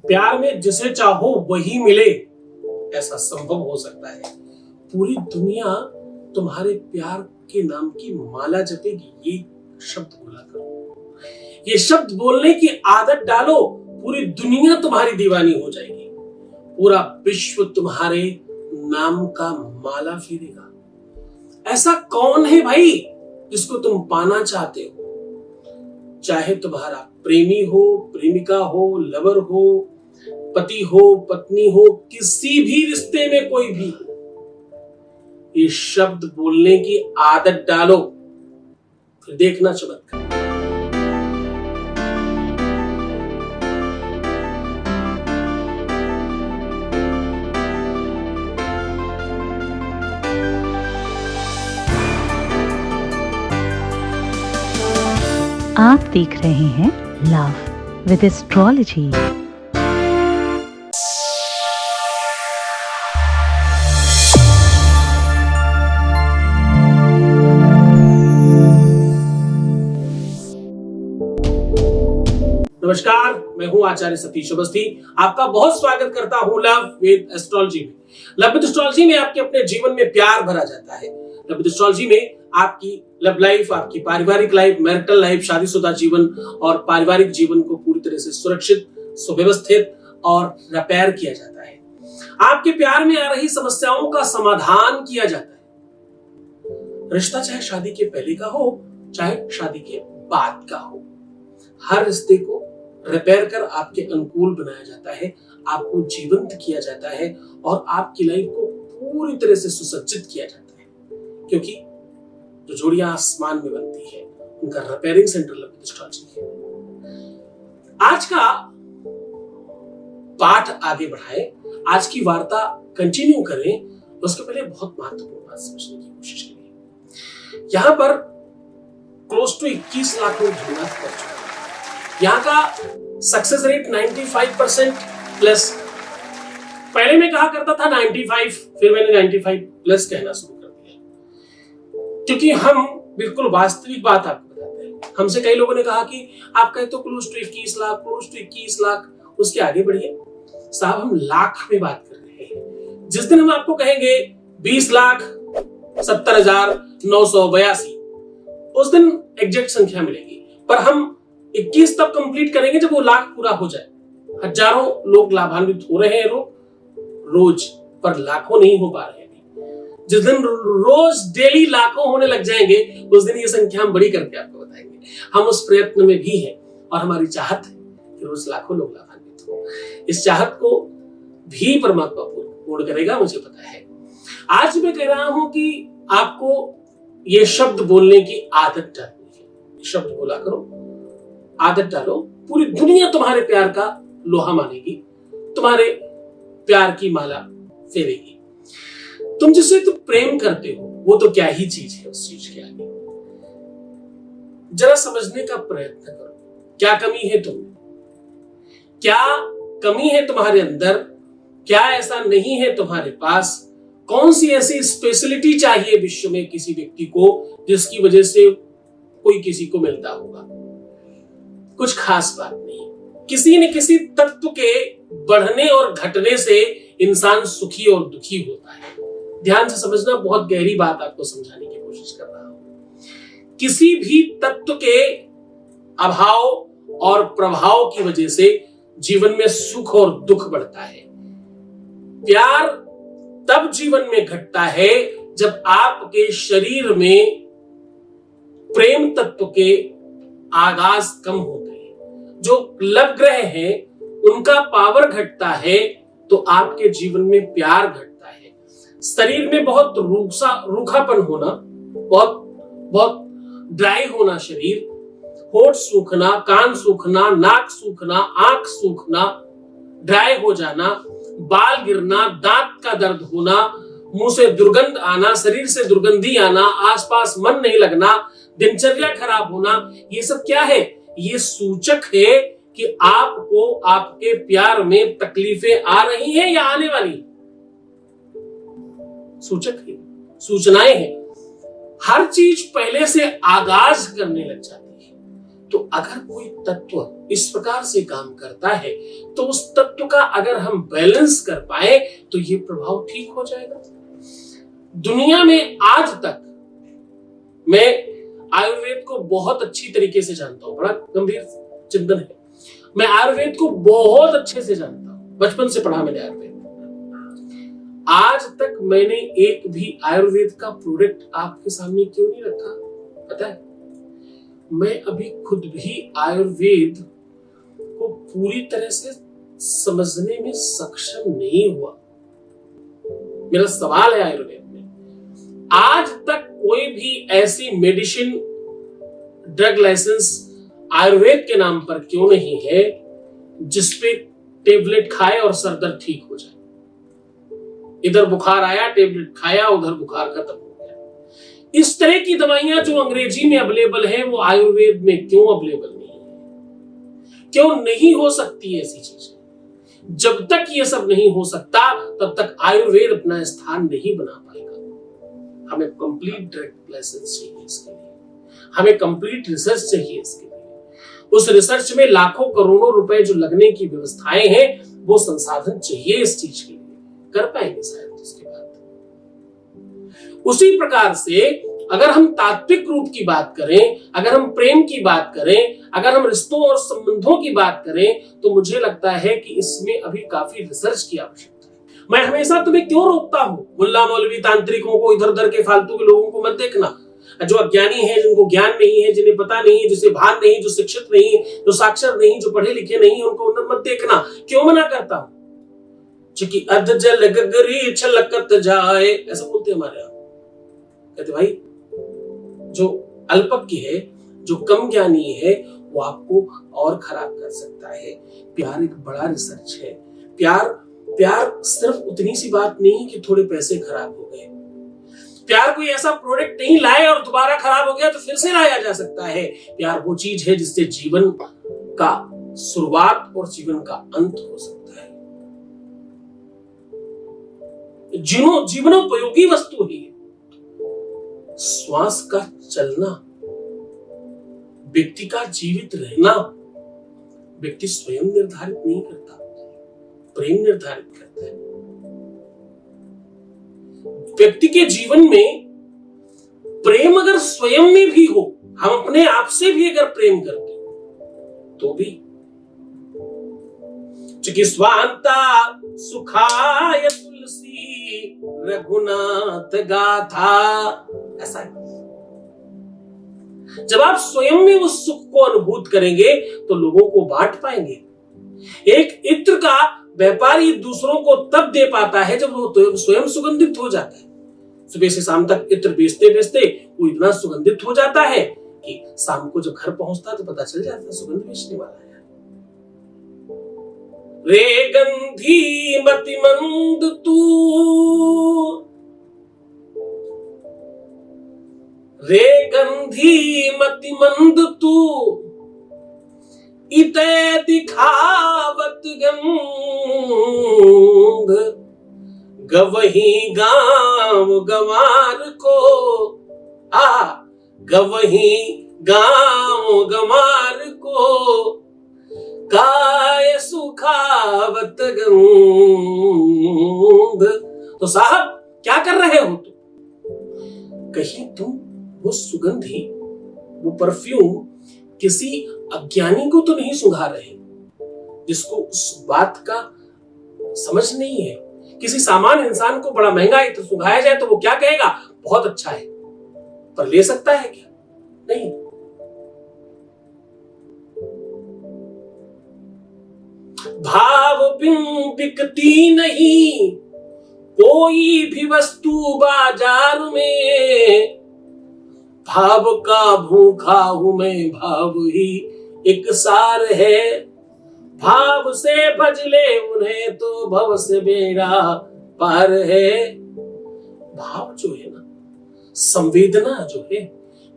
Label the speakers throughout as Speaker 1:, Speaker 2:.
Speaker 1: प्यार में जिसे चाहो वही मिले, ऐसा संभव हो सकता है? पूरी दुनिया तुम्हारे प्यार के नाम की माला जपेगी। ये शब्द बोला करो, ये शब्द बोलने की आदत डालो, पूरी दुनिया तुम्हारी दीवानी हो जाएगी। पूरा विश्व तुम्हारे नाम का माला फेरेगा। ऐसा कौन है भाई जिसको तुम पाना चाहते हो? चाहे तुम्हारा प्रेमी हो, प्रेमिका हो, लवर हो, पति हो, पत्नी हो, किसी भी रिश्ते में कोई भी हो, ये शब्द बोलने की आदत डालो, फिर देखना चमत्कार।
Speaker 2: आप देख रहे हैं लव विद एस्ट्रोलॉजी।
Speaker 1: नमस्कार, मैं हूं आचार्य सतीश अवस्थी। आपका बहुत स्वागत करता हूं लव विद एस्ट्रोलॉजी में। लव विद एस्ट्रोलॉजी में आपके अपने जीवन में प्यार भरा जाता है। लव विद एस्ट्रोलॉजी में आपकी लव लाइफ, आपकी पारिवारिक लाइफ, मैरिटल लाइफ, शादीशुदा जीवन और पारिवारिक जीवन को पूरी तरह से सुरक्षित, सुव्यवस्थित और रिपेयर किया जाता है। आपके प्यार में आ रही समस्याओं का समाधान किया जाता है। रिश्ता चाहे शादी के पहले का हो, चाहे शादी के बाद का हो, हर रिश्ते को रिपेयर कर आपके अनुकूल बनाया जाता है, आपको जीवंत किया जाता है और आपकी लाइफ को पूरी तरह से सुसज्जित किया जाता है। क्योंकि जो जोड़ियां आसमान में बनती है उनका repairing centre love with astrology है। आज का पाठ आगे बढ़ाएं, आज की वार्ता कंटिन्यू करें, उसके पहले बहुत महत्वपूर्ण बात समझने की कोशिश करिए। यहां पर क्लोज टू 21 लाख लोग जुड़ना कर चुके हैं। यहाँ का सक्सेस रेट 95% प्लस। पहले मैं कहा करता था 95, फिर मैंने 95 प्लस कहना शुरू कर दिया, क्योंकि हम बिल्कुल वास्तविक बात आपको बताते हैं। हमसे कई लोगों ने कहा कि आप कहे तो close to 21 lakh, close to 21 lakh, उसके आगे बढ़िए साहब, हम लाख में बात कर रहे हैं। जिस दिन हम आपको कहेंगे 20 लाख 70,982, उस दिन एग्जैक्ट संख्या मिलेगी, पर हम 21 तब कंप्लीट करेंगे जब वो लाख पूरा हो जाए। हजारों लोग लाभान्वित हो रहे हैं रोज, पर लाखों नहीं हो पा रहे हैं। जिस दिन रोज डेली लाखों होने लग जाएंगे, उस दिन ये संख्या हम बड़ी करके आपको बताएंगे। हम उस प्रयत्न में भी हैं और हमारी चाहत है कि रोज लाखों लोग लाभान्वित हो। इस चाहत को भी परमात्मा पूर्ण करेगा, मुझे पता है। आज मैं कह रहा हूं कि आपको ये शब्द बोलने की आदत डालनी है। शब्द बोला करो, आदत डालो, पूरी दुनिया तुम्हारे प्यार का लोहा मानेगी, तुम्हारे प्यार की माला फेरेगी। तुम जिससे तुम प्रेम करते हो वो तो क्या ही चीज है उस चीज के आगे। जरा समझने का प्रयत्न करो, क्या कमी है तुम्हें, क्या कमी है तुम्हारे अंदर, क्या ऐसा नहीं है तुम्हारे पास, कौन सी ऐसी स्पेशलिटी चाहिए विश्व में किसी व्यक्ति को जिसकी वजह से कोई किसी को मिलता होगा। कुछ खास बात नहीं, किसी न किसी तत्व के बढ़ने और घटने से इंसान सुखी और दुखी होता है। ध्यान से समझना, बहुत गहरी बात आपको समझाने की कोशिश कर रहा हूं। किसी भी तत्व के अभाव और प्रभाव की वजह से जीवन में सुख और दुख बढ़ता है। प्यार तब जीवन में घटता है जब आपके शरीर में प्रेम तत्व के आगाज कम होते हैं। जो लव ग्रह हैं उनका पावर घटता है तो आपके जीवन में प्यार घटता है। शरीर में बहुत रूखापन होना, बहुत ड्राई होना शरीर, होठ सूखना, कान सूखना, नाक सूखना, आंख सूखना, ड्राई हो जाना, बाल गिरना, दांत का दर्द होना, मुंह से दुर्गंध आना, शरीर से दुर्गंधी आना, आसपास मन नहीं लगना, दिनचर्या खराब होना, ये सब क्या है? ये सूचक है कि आपको आपके प्यार में तकलीफें आ रही हैं या आने वाली। सूचक है, सूचनाएं हैं। हर चीज पहले से आगाज करने लग जाती है। तो अगर कोई तत्व इस प्रकार से काम करता है तो उस तत्व का अगर हम बैलेंस कर पाए तो ये प्रभाव ठीक हो जाएगा। दुनिया में आज तक मैं आयुर्वेद को बहुत अच्छी तरीके से जानता हूं, बड़ा गंभीर चिंतन है। मैं आयुर्वेद को बहुत अच्छे से जानता हूं, बचपन से पढ़ा मैंने आयुर्वेद। आज तक मैंने एक भी आयुर्वेद का प्रोडक्ट आपके सामने क्यों नहीं रखा पता है? मैं अभी खुद भी आयुर्वेद को पूरी तरह से समझने में सक्षम नहीं हुआ। मेरा सवाल है आयुर्वेद में, आज तक कोई भी ऐसी मेडिसिन ड्रग लाइसेंस आयुर्वेद के नाम पर क्यों नहीं है जिसपे टेबलेट खाए और सर दर्द ठीक हो जाए? इधर बुखार आया, टेबलेट खाया, उधर बुखार खत्म हो गया। इस तरह की दवाइयां जो अंग्रेजी में अवेलेबल है वो आयुर्वेद में क्यों अवेलेबल नहीं है? क्यों नहीं हो सकती ऐसी चीजें? जब तक ये सब नहीं हो सकता तब तक आयुर्वेद अपना स्थान नहीं बना पाएगा। हमें कंप्लीट ड्रग लाइसेंस चाहिए इसके लिए, हमें कंप्लीट रिसर्च चाहिए इसके लिए। उस रिसर्च में लाखों करोड़ों रुपए जो लगने की व्यवस्थाएं हैं वो संसाधन चाहिए इस चीज के लिए। कर पाएंगे शायद उसके बाद। उसी प्रकार से अगर हम तात्विक रूप की बात करें, अगर हम प्रेम की बात करें, अगर हम रिश्तों और संबंधों की बात करें तो मुझे लगता है कि इसमें अभी काफी रिसर्च की आवश्यकता है। मैं हमेशा तुम्हें क्यों रोकता हूं? मुल्ला मौलवी तांत्रिकों को, इधर उधर के फालतू के लोगों को मत देखना। जो अज्ञानी है, जिनको ज्ञान नहीं है, जिन्हें पता नहीं है, जिसे भान नहीं, जो शिक्षित नहीं, जो साक्षर नहीं, जो पढ़े लिखे नहीं, उनको मत देखना। क्यों मना करता हूं? कि अध जल गगरी छलकत जाए, ऐसा बोलते हैं हमारे यहाँ। कहते भाई जो अल्पज्ञ है, जो कम ज्ञानी है, वो आपको और खराब कर सकता है। प्यार एक बड़ा रिसर्च है। प्यार सिर्फ उतनी सी बात नहीं कि थोड़े पैसे खराब हो गए। प्यार कोई ऐसा प्रोडक्ट नहीं लाए और दोबारा खराब हो गया तो फिर से लाया जा सकता है। प्यार वो चीज है जिससे जीवन का शुरुआत और जीवन का अंत हो सकता है। जीवनोपयोगी वस्तु ही श्वास का चलना, व्यक्ति का जीवित रहना व्यक्ति स्वयं निर्धारित नहीं करता, प्रेम निर्धारित करता है। व्यक्ति के जीवन में प्रेम अगर स्वयं में भी हो, हम अपने आप से भी अगर प्रेम करते तो भी चिकित्सांता सुखाय तुलसी रघुनाथ गाथा, ऐसा है। जब आप स्वयं में उस सुख को अनुभूत करेंगे तो लोगों को बांट पाएंगे। एक इत्र का व्यापारी दूसरों को तब दे पाता है जब वो स्वयं सुगंधित हो जाता है। सुबह से शाम तक इत्र बेचते बेचते वो इतना सुगंधित हो जाता है कि शाम को जब घर पहुंचता तो पता चल जाता है सुगंध बेचने वाला है। रे गंधी मति मंद तू, रे गंधी मति मंद तू, इते दिखावत गंध, गवही गांव गंवार को, गवही गांव गंवार को, काय सुखावत गंध। तो साहब क्या कर रहे हो तुम? कहीं तुम वो सुगंधी, वो परफ्यूम किसी अज्ञानी को तो नहीं सुंघा रहे जिसको उस बात का समझ नहीं है। किसी सामान्य इंसान को बड़ा महंगा इत्र सुंघाया जाए तो वो क्या कहेगा? बहुत अच्छा है, पर ले सकता है क्या? नहीं। भाव बिन बिकती नहीं कोई भी वस्तु बाजार में, भाव का भूखा हूं मैं, भाव ही एक सार है, भाव से भज ले उन्हें तो भव से बेड़ा पार है। भाव जो है ना, संवेदना जो है,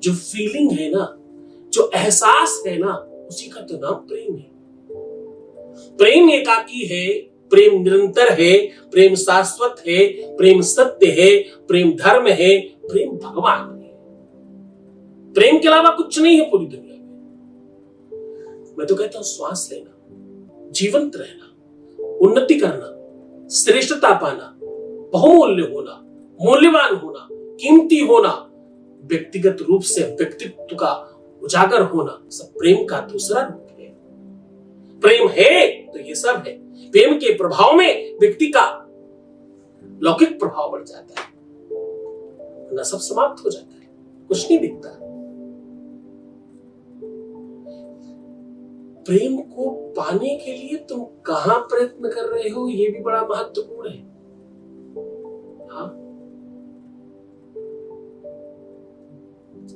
Speaker 1: जो फीलिंग है ना, जो एहसास है ना, उसी का तो नाम प्रेम है। प्रेम एकाकी है, प्रेम निरंतर है, प्रेम शाश्वत है, प्रेम सत्य है, प्रेम धर्म है, प्रेम भगवान है। प्रेम के अलावा कुछ नहीं है पूरी दुनिया में। मैं तो कहता हूं श्वास लेना, जीवंत रहना, उन्नति करना, श्रेष्ठता पाना, बहुमूल्य होना, मूल्यवान होना, कीमती होना, व्यक्तिगत रूप से व्यक्तित्व का उजागर होना, सब प्रेम का दूसरा रूप है। प्रेम है तो ये सब है। प्रेम के प्रभाव में व्यक्ति का लौकिक प्रभाव बढ़ जाता है, न सब समाप्त हो जाता है, कुछ नहीं दिखता। प्रेम को पाने के लिए तुम कहां प्रयत्न कर रहे हो, यह भी बड़ा महत्वपूर्ण है। हाँ,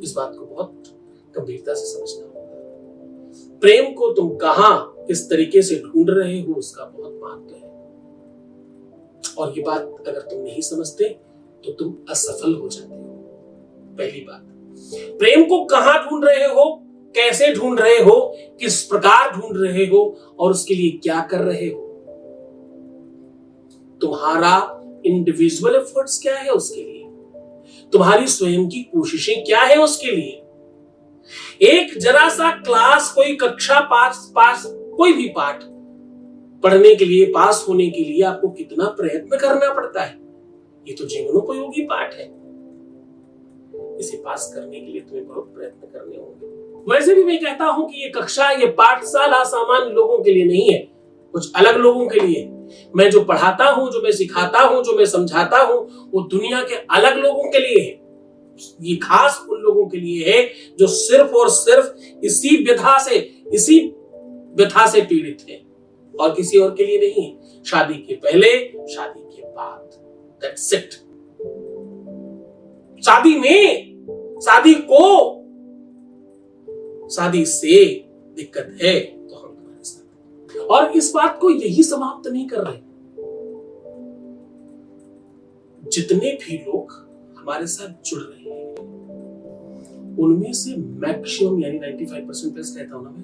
Speaker 1: इस बात को बहुत गंभीरता से समझना होगा। प्रेम को तुम कहां किस तरीके से ढूंढ रहे हो, उसका बहुत महत्व है। और ये बात अगर तुम नहीं समझते तो तुम असफल हो जाते हो। पहली बात, प्रेम को कहां ढूंढ रहे हो, कैसे ढूंढ रहे हो, किस प्रकार ढूंढ रहे हो और उसके लिए क्या कर रहे हो। तुम्हारा इंडिविजुअल एफर्ट्स क्या है उसके लिए, तुम्हारी स्वयं की कोशिशें क्या है उसके लिए। एक जरा सा क्लास, कोई कक्षा पास कोई भी पाठ पढ़ने के लिए, पास होने के लिए आपको कितना प्रयत्न करना पड़ता है। ये तो जीवनोपयोगी पाठ है, इसे पास करने के लिए तुम्हें बहुत प्रयत्न करने होंगे। वैसे भी मैं कहता हूं कि ये कक्षा, ये पाठशाला सामान्य लोगों के लिए नहीं है, कुछ अलग लोगों के लिए। मैं जो पढ़ाता हूं, जो मैं सिखाता हूं, जो मैं समझाता हूं, वो दुनिया के अलग लोगों के लिए है। ये खास उन लोगों के लिए है जो सिर्फ और सिर्फ इसी व्यथा से पीड़ित है और किसी और के लिए नहीं है। शादी के पहले, शादी के बाद, दैट्स इट। शादी में, शादी से दिक्कत है तो हम तुम्हारे साथ, और इस बात को यही समाप्त नहीं कर रहे। जितने भी लोग हमारे साथ जुड़ रहे हैं उनमें से मैक्सिमम, यानी 95% प्लस कहता हूं ना मैं,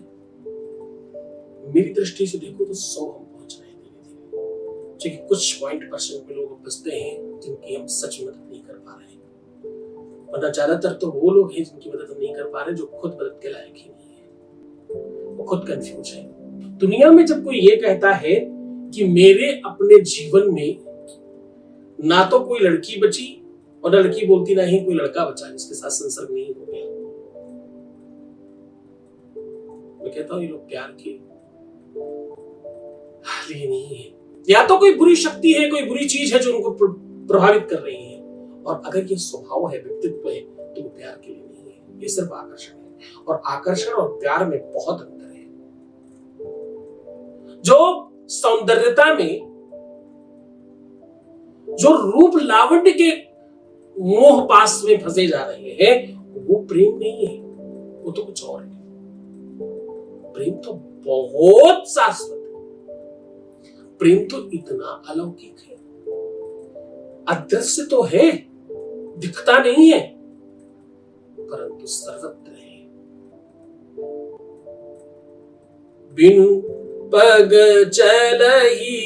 Speaker 1: मेरी दृष्टि से देखो तो 100 हम पहुंच रहे हैं धीरे-धीरे। क्योंकि कुछ % में लोग बचते हैं जिनकी हम सच मदद नहीं कर पा रहे हैं, वरना ज्यादातर तो वो लोग हैं जिनकी मदद हम नहीं कर पा रहे, जो खुद मदद के लायक ही नहीं है, वो खुद कंफ्यूज है। दुनिया में जब कोई ये कहता है कि मेरे अपने जीवन में ना तो कोई लड़की बची और लड़की बोलती ना ही कोई लड़का बचा जिसके साथ संसर्ग नहीं हो गया, मैं कहता हूं ये लोग प्यार के लिए नहीं है, या तो कोई बुरी शक्ति है, कोई बुरी चीज है जो उनको प्रभावित कर रही है। और अगर ये स्वभाव है, व्यक्तित्व है, तो वो प्यार के लिए नहीं है, ये सिर्फ आकर्षण है। और आकर्षण और प्यार में बहुत अंतर है। जो सौंदर्यता में, जो रूप लावण्य के मोह पास में फंसे जा रहे हैं, वो प्रेम नहीं है, वो तो कुछ और है। प्रेम तो बहुत शाश्वत है, प्रेम तो इतना अलौकिक है, अदृश्य तो है, दिखता नहीं है, परंतु सर्वत्र है। बिनु पग चलही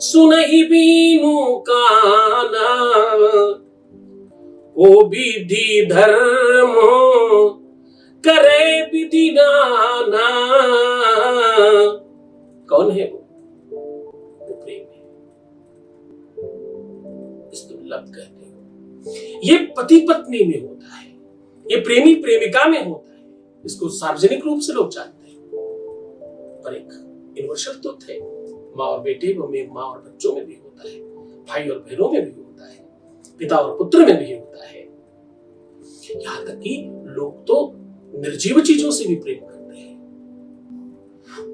Speaker 1: सुनहि बीनु काना, ओ विधि धर्म करे विधि नाना। कौन है वो प्रेम है, इस दुर्लभ कहते हो। ये पति पत्नी में होता है, ये प्रेमी प्रेमिका में होता है, इसको सार्वजनिक रूप से लोग जानते हैं, पर एक यूनिवर्सल तत्व है। माँ और बेटे में, माँ और बच्चों में भी होता है, भाई और बहनों में भी होता है, पिता और पुत्र में भी होता है, यहां तक कि लोग तो निर्जीव चीजों से भी प्रेम करते हैं।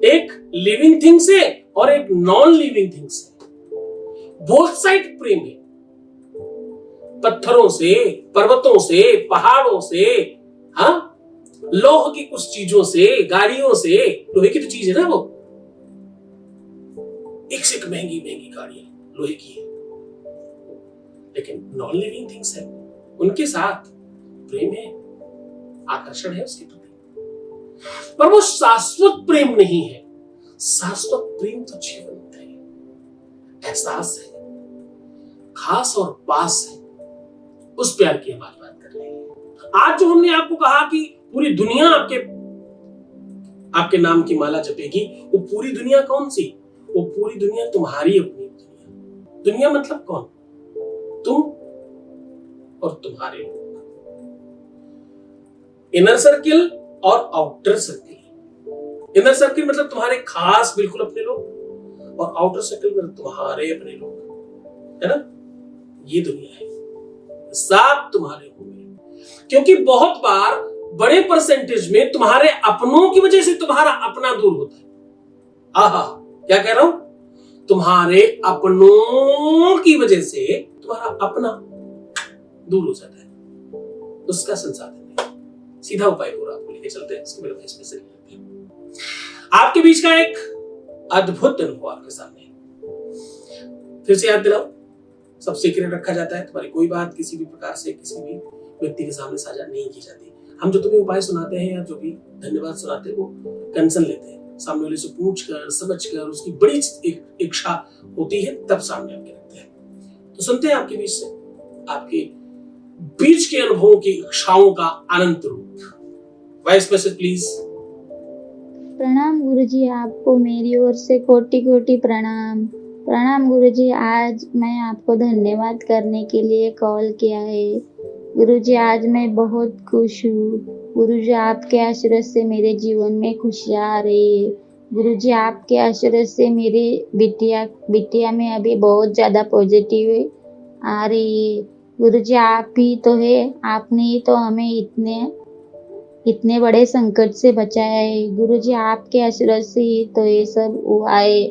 Speaker 1: एक लिविंग थिंग से और एक नॉन लिविंग थिंग से, बोथ साइड प्रेम है। पत्थरों से, पर्वतों से, पहाड़ों से, हाँ, लोह की कुछ चीजों से, गाड़ियों से, लोहे की तो चीज है ना वो, एक से एक महंगी महंगी गाड़ियां लोहे की है, लेकिन नॉन लिविंग थिंग्स है, उनके साथ प्रेम है, आकर्षण है उसके प्रति, पर वो शाश्वत प्रेम नहीं है। शाश्वत प्रेम तो जीवंत है, एहसास है, खास और पास है, उस प्यार की हम आज बात कर रहे हैं। आज जो हमने आपको कहा कि पूरी दुनिया आपके आपके नाम की माला जपेगी, वो पूरी दुनिया कौन सी? वो पूरी दुनिया तुम्हारी अपनी दुनिया। दुनिया मतलब कौन? तुम और तुम्हारे लोग। इनर सर्किल और आउटर सर्किल। इनर सर्किल मतलब तुम्हारे खास बिल्कुल अपने लोग, और आउटर सर्किल मतलब तुम्हारे अपने लोग, है ना? ये दुनिया है, सब तुम्हारे होंगे। क्योंकि बहुत बार बड़े परसेंटेज में तुम्हारे अपनों की वजह से तुम्हारा अपना दूर होता है। आहा, क्या कह रहा हूं? तुम्हारे अपनों की वजह से तुम्हारा अपना दूर हो जाता है, उसका संसाधन नहीं। सीधा उपाय पूरा आपको लेके चलते हैं, इसको मेरे भाई इसमें से लेते हैं। आपके बीच का एक अद्भुत अनुभव आपके सामने है। फिर से याद दिलाओ, सब सीक्रेट रखा जाता है। तुम्हारी कोई बात किसी भी प्रकार से किसी भी व्यक्ति के सामने साझा नहीं की जाती। हम जो तुम्हें उपाय सुनाते हैं या जो भी धन्यवाद सुनाते हैं वो कंसर्न लेते हैं, सामने वाले से पूछ कर समझ कर, उसकी बड़ी इच्छा होती है तब सामने आके रखते हैं। तो सुनते हैं आपके बीच से, आपके बीच के अनुभवों की इच्छाओं का अनंत रूप। Voice message please.
Speaker 3: प्रणाम गुरुजी, आपको मेरी ओर से कोटि कोटि प्रणाम। प्रणाम गुरुजी, आज मैं आपको धन्यवाद करने के लिए कॉल किया है। गुरुजी, आज मैं बहुत खुश हूँ। गुरुजी, आपके आशीर्वाद से मेरे जीवन में खुशियाँ आ रही है। गुरुजी, आपके आशीर्वाद से मेरी बिटिया में अभी बहुत ज़्यादा पॉजिटिव आ रही है। गुरुजी, आप ही तो है, आपने ही तो हमें इतने बड़े संकट से बचाया है। गुरुजी, आपके आशीर्वाद से ही तो ये सब हुआ है।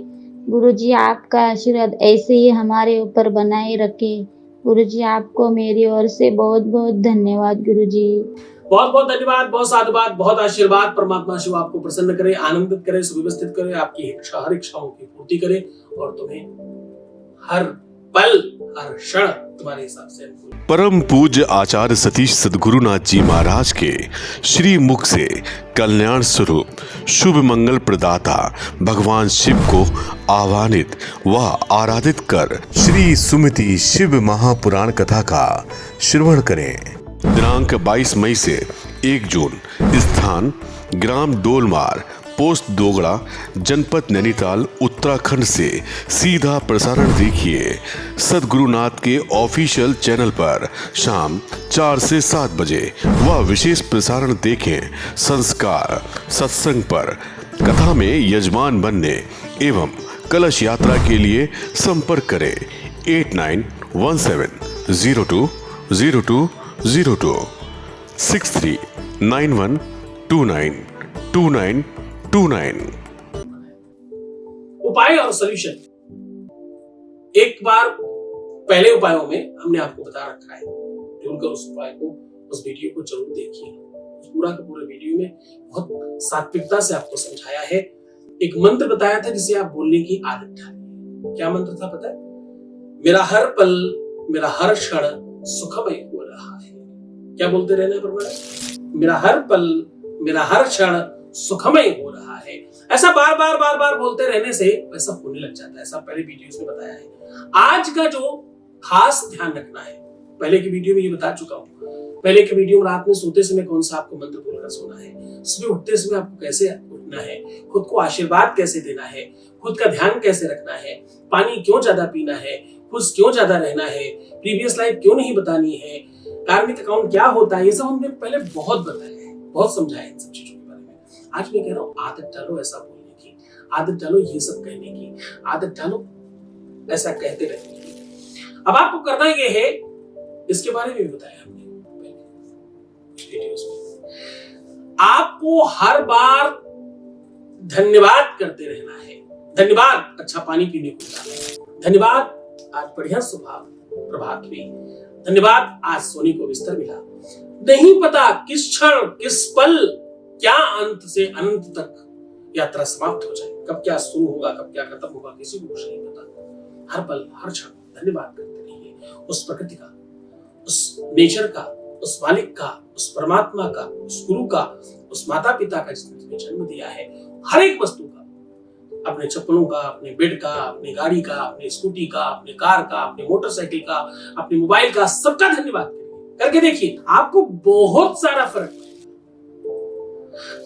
Speaker 3: गुरुजी, आपका आशीर्वाद ऐसे ही हमारे ऊपर बनाए रखे। गुरुजी, आपको मेरी ओर से बहुत बहुत धन्यवाद। गुरुजी,
Speaker 1: बहुत बहुत धन्यवाद, बहुत साधुवाद, बहुत आशीर्वाद। परमात्मा शिव आपको प्रसन्न करे, आनंदित करे, सुव्यवस्थित करे, आपकी इच्छा हर इच्छाओं की पूर्ति करे और तुम्हें हर पल हर क्षण तुम्हारे हिसाब से।
Speaker 4: परम पूज्य आचार्य सतीश सद्गुरुनाथ जी महाराज के श्री मुख से कल्याण स्वरूप शुभ मंगल प्रदाता भगवान शिव को आह्वानित व आराधित कर श्री सुमति शिव महापुराण कथा का श्रवण करें। दिनांक 22 मई से 1 जून, स्थान ग्राम डोलमार, पोस्ट दोगड़ा, जनपद नैनीताल, उत्तराखंड से सीधा प्रसारण देखिए सद्गुरुनाथ के ऑफिशियल चैनल पर शाम 4 से 7 बजे। वह विशेष प्रसारण देखें संस्कार सत्संग पर। कथा में यजमान बनने एवं कलश यात्रा के लिए संपर्क करें 8917020202 6391292929।
Speaker 1: उपाय और सॉल्यूशन। एक बार पहले उपायों में हमने आपको बता रखा है, ढूंढकर उस उपाय को, उस वीडियो को जरूर देखिए। पूरा का पूरा वीडियो में बहुत सात्विकता से आपको समझाया है। एक मंत्र बताया था जिसे आप बोलने की आदत डालिए। क्या मंत्र था पता है? मेरा हर पल मेरा हर क्षण सुखमय हो रहा है। क्या बोलते रहना है परमात्मा? मेरा हर पल मेरा हर क्षण सुखमय हो रहा है। ऐसा बार बार बोलते रहने से वैसा होने लग जाता है। ऐसा पहले वीडियोस में बताया है। आज का जो खास ध्यान रखना है, पहले की वीडियो में ये बता चुका हूं। पहले के वीडियो में रात में सोते समय कौन सा आपको मंत्र बोलकर सोना है, सुबह उठते समय आपको कैसे उठना है, खुद को आशीर्वाद कैसे देना है, खुद का ध्यान कैसे रखना है, पानी क्यों ज्यादा पीना है, खुश क्यों ज्यादा रहना है, प्रीवियस लाइफ क्यों नहीं बतानी है, कार्मिक अकाउंट क्या होता है, ये सब हमने पहले बहुत बताया है, बहुत समझाया इन सब चीजों के बारे में। आज मैं कह रहा हूँ आदत डालो ऐसा बोलने की, आदत डालो ये सब कहने की, आदत डालो ऐसा कहते रहने की। अब आपको करना ये है, इसके बारे में भी बताया हमने वीडियोस में। आपको हर बार धन्यवाद करते रहना है। धन्यवाद अच्छा पानी पीने को मिला, धन्यवाद आज बढ़िया सुबह प्रभात हुई, धन्यवाद आज सोने को बिस्तर मिला। नहीं पता किस क्षण किस पल क्या अंत से अनंत तक यात्रा समाप्त हो जाए, कब क्या शुरू होगा कब क्या खत्म होगा किसी को कुछ नहीं पता। हर पल हर क्षण धन्यवाद करते रहिए उस प्रकृति का, उस नेचर का, उस मालिक का, उस परमात्मा का, उस गुरु का, उस माता पिता का जिसने तुम्हें जन्म दिया है, हर एक वस्तु का, अपने चप्पलों का, अपने बेड का, अपनी गाड़ी का, अपनी स्कूटी का, अपने कार का, अपने मोटरसाइकिल का, अपने मोबाइल का, सबका धन्यवाद करके देखिए, आपको बहुत सारा फर्क पड़ेगा।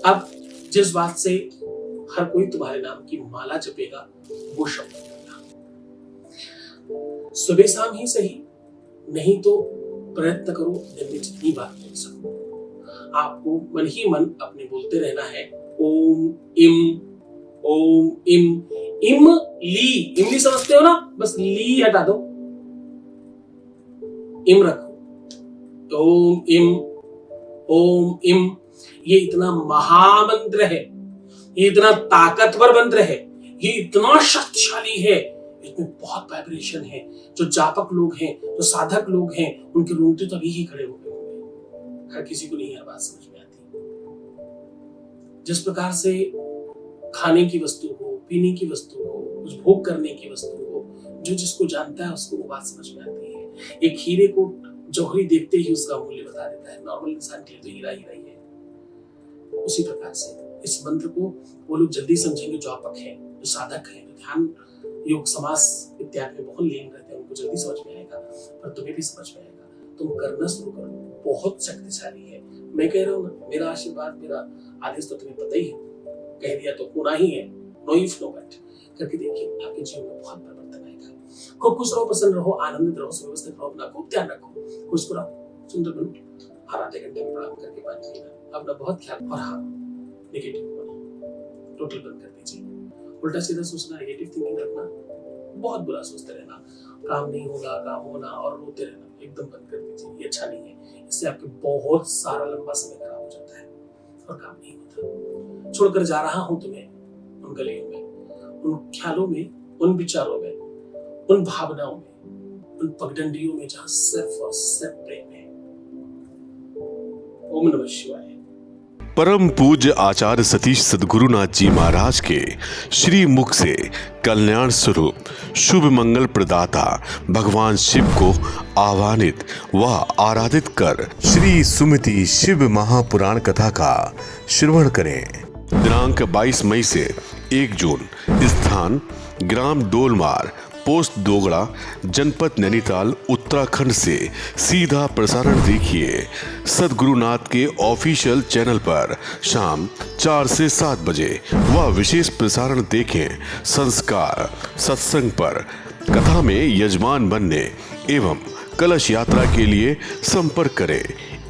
Speaker 1: अब जिस बात से हर कोई तुम्हारे नाम की माला जपेगा वो शब्द करना। सुबह शाम ही सही, नहीं तो प्रयत्न करो दिन में जितनी बार बोल सको। आपको मन ही मन अपने बोलते रहना है ओम इम, ओम इम। इमली समझते हो ना, बस ली हटा दो, इम रखो। ओम इम ये इतना महामंत्र है, ये इतना ताकतवर मंत्र है, ये इतना शक्तिशाली है, इसमें बहुत वाइब्रेशन है। जो जापक लोग हैं, जो साधक लोग हैं, उनके रोंगटे तभी ही खड़े हो गए होंगे। हर किसी को नहीं हर बात समझ में आती। जिस प्रकार से खाने की वस्तु हो, पीने की वस्तु हो, कुछ भोग करने की वस्तु हो, जो जिसको जानता है उसको वो बात समझ में आती है। एक हीरे को जौहरी देखते ही उसका मूल्य बता देता है। नॉर्मल इंसान के लिए तो हीरा हीरा ही है। उसी प्रकार से इस मंत्र को वो लोग जल्दी समझेंगे जो आपक हैं, जो साधक हैं, जो ध्यान योग समास इत्यादि में बहुत लीन रहते हैं, उनको जल्दी समझ में आएगा। पर तुम्हें भी समझ में आएगा, तुम करना शुरू करो, बहुत शक्तिशाली है। मैं कह रहा हूँ ना, मेरा आशीर्वाद, मेरा आदेश तो तुम्हें पता ही है, कह दिया तो होना ही है। नो इफ नो बट करके देखिए, आपके जीवन में बहुत परिवर्तन आएगा। खूब खुश रहो, प्रसन्न रहो, आनंदित रहो, सुव्यवस्थित रहो, अपना खूब ध्यान रखो, खुश रहो, सुंदर बनो। हर आधे घंटे में प्रणाम करके पानी पीना, अपना बहुत ख्याल। और हाँ, नेगेटिव होना टोटल बंद कर दीजिए। उल्टा सीधा सोचना, नेगेटिव थिंकिंग रखना, बहुत बुरा सोचते रहना, काम नहीं होगा, काम होना और रोते रहना, एकदम बंद कर दीजिए। ये अच्छा नहीं है। इससे आपके बहुत सारा लंबा समय खराब हो जाता है और काम नहीं होता। छोड़कर जा रहा हूं तुम्हें उन गलियों में, उन ख्यालों में, उन विचारों में, उन भावनाओं में, उन पगडंडियों में जहां सिर्फ और सिर्फ प्रेम है। ओम नमः शिवाय।
Speaker 4: परम पूज्य आचार्य सतीश सद्गुरुनाथ जी महाराज के श्री मुख से कल्याण स्वरूप शुभ मंगल प्रदाता भगवान शिव को आह्वानित व आराधित कर श्री सुमति शिव महापुराण कथा का श्रवण करें। दिनांक 22 मई से 1 जून, स्थान ग्राम डोलमार, पोस्ट दोगड़ा, जनपद नैनीताल, उत्तराखंड से सीधा प्रसारण देखिए सद्गुरुनाथ के ऑफिशियल चैनल पर शाम 4 से 7 बजे व विशेष प्रसारण देखें संस्कार सत्संग पर। कथा में यजमान बनने एवं कलश यात्रा के लिए संपर्क करें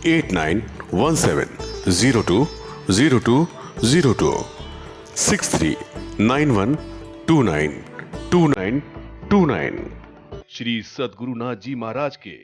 Speaker 4: 8917020202 6391292929। श्री सद्गुरुनाथ जी महाराज के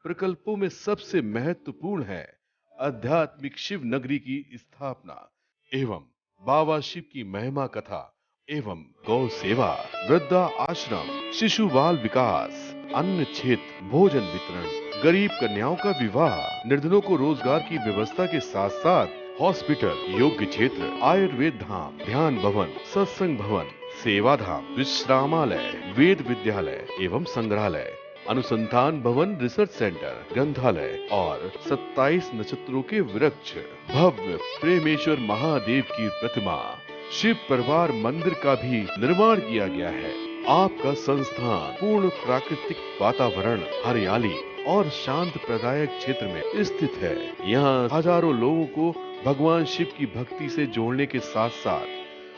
Speaker 4: प्रकल्पों में सबसे महत्वपूर्ण है आध्यात्मिक शिव नगरी की स्थापना एवं बाबा शिव की महिमा कथा एवं गौ सेवा, वृद्धा आश्रम, शिशु बाल विकास, अन्न क्षेत्र, भोजन वितरण, गरीब कन्याओं का विवाह, निर्धनों को रोजगार की व्यवस्था के साथ साथ हॉस्पिटल, योग्य क्षेत्र, आयुर्वेद धाम, ध्यान भवन, सत्संग भवन, सेवा धाम, विश्रामालय, वेद विद्यालय एवं संग्रहालय, अनुसंधान भवन, रिसर्च सेंटर, ग्रंथालय और 27 नक्षत्रों के वृक्ष, भव्य प्रेमेश्वर महादेव की प्रतिमा, शिव परिवार मंदिर का भी निर्माण किया गया है। आपका संस्थान पूर्ण प्राकृतिक वातावरण, हरियाली और शांत प्रदायक क्षेत्र में स्थित है। यहाँ हजारों लोगों को भगवान शिव की भक्ति से जोड़ने के साथ साथ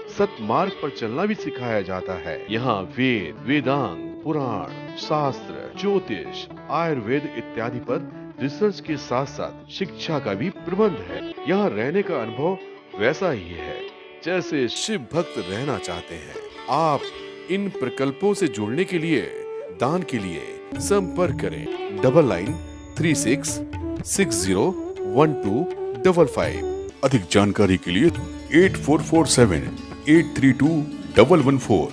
Speaker 4: सतमार्ग पर चलना भी सिखाया जाता है। यहाँ वेद, वेदांग, पुराण, शास्त्र, ज्योतिष, आयुर्वेद इत्यादि पर रिसर्च के साथ साथ शिक्षा का भी प्रबंध है। यहाँ रहने का अनुभव वैसा ही है जैसे शिव भक्त रहना चाहते हैं। आप इन प्रकल्पों से जुड़ने के लिए, दान के लिए संपर्क करें 9936601255। अधिक जानकारी के लिए 8447832114।